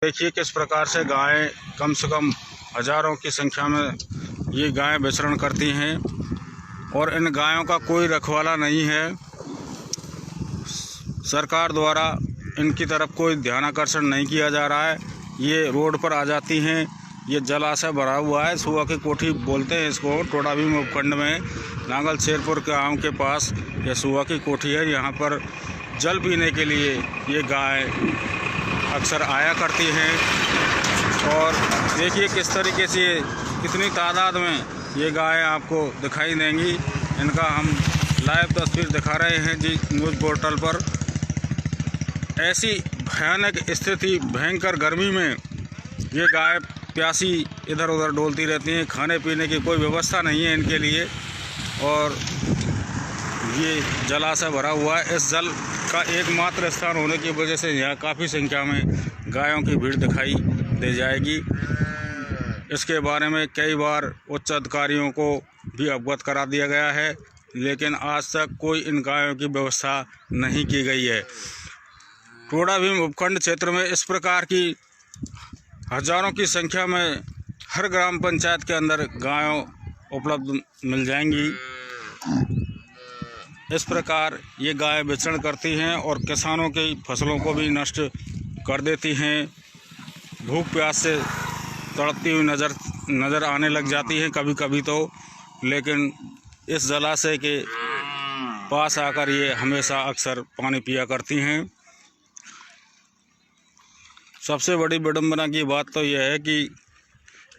देखिए किस प्रकार से गायें कम से कम हज़ारों की संख्या में ये गायें विचरण करती हैं और इन गायों का कोई रखवाला नहीं है। सरकार द्वारा इनकी तरफ कोई ध्यानाकर्षण नहीं किया जा रहा है। ये रोड पर आ जाती हैं। ये जलाशय भरा हुआ है, सुआ की कोठी बोलते हैं इसको। टोडाभीम उपखंड में नांगल शेरपुर गांव के पास ये सुआ की कोठी है। यहाँ पर जल पीने के लिए ये गाय अक्सर आया करती हैं और देखिए किस तरीके से कितनी तादाद में ये गायें आपको दिखाई देंगी। इनका हम लाइव तस्वीर दिखा रहे हैं जी न्यूज़ पोर्टल पर। ऐसी भयानक स्थिति, भयंकर गर्मी में ये गाय प्यासी इधर उधर डोलती रहती हैं। खाने पीने की कोई व्यवस्था नहीं है इनके लिए और ये जलाशय भरा हुआ है। इस जल का एकमात्र स्थान होने की वजह से यहाँ काफ़ी संख्या में गायों की भीड़ दिखाई दे जाएगी। इसके बारे में कई बार उच्च अधिकारियों को भी अवगत करा दिया गया है, लेकिन आज तक कोई इन गायों की व्यवस्था नहीं की गई है। टोडाभीम उपखंड क्षेत्र में इस प्रकार की हज़ारों की संख्या में हर ग्राम पंचायत के अंदर गायों उपलब्ध मिल जाएंगी। इस प्रकार ये गाय विचरण करती हैं और किसानों की फसलों को भी नष्ट कर देती हैं। भूख प्यास से तड़पती हुई नज़र आने लग जाती हैं कभी कभी तो, लेकिन इस जलाशय के पास आकर ये हमेशा अक्सर पानी पिया करती हैं। सबसे बड़ी विडंबना की बात तो यह है कि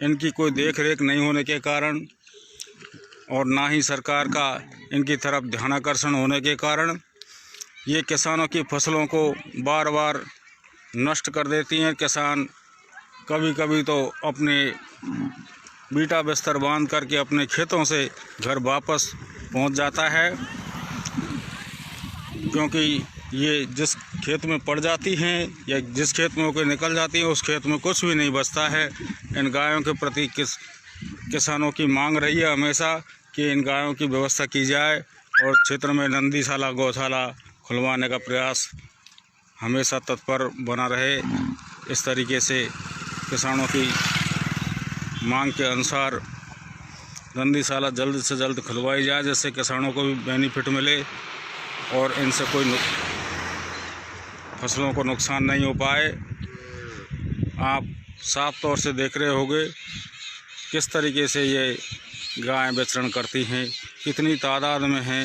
इनकी कोई देख रेख नहीं होने के कारण और ना ही सरकार का इनकी तरफ ध्यानाकर्षण होने के कारण ये किसानों की फसलों को बार बार नष्ट कर देती हैं। किसान कभी कभी तो अपने बीटा बिस्तर बांध करके अपने खेतों से घर वापस पहुंच जाता है, क्योंकि ये जिस खेत में पड़ जाती हैं या जिस खेत में होकर निकल जाती हैं उस खेत में कुछ भी नहीं बचता है। इन गायों के प्रति किसानों की मांग रही है हमेशा कि इन गायों की व्यवस्था की जाए और क्षेत्र में नंदीशाला गौशाला खुलवाने का प्रयास हमेशा तत्पर बना रहे। इस तरीके से किसानों की मांग के अनुसार नंदीशाला जल्द से जल्द खुलवाई जाए, जिससे किसानों को भी बेनिफिट मिले और इनसे कोई फसलों को नुकसान नहीं हो पाए। आप साफ तौर से देख रहे होंगे किस तरीके से ये गायें विचरण करती हैं, कितनी तादाद में हैं।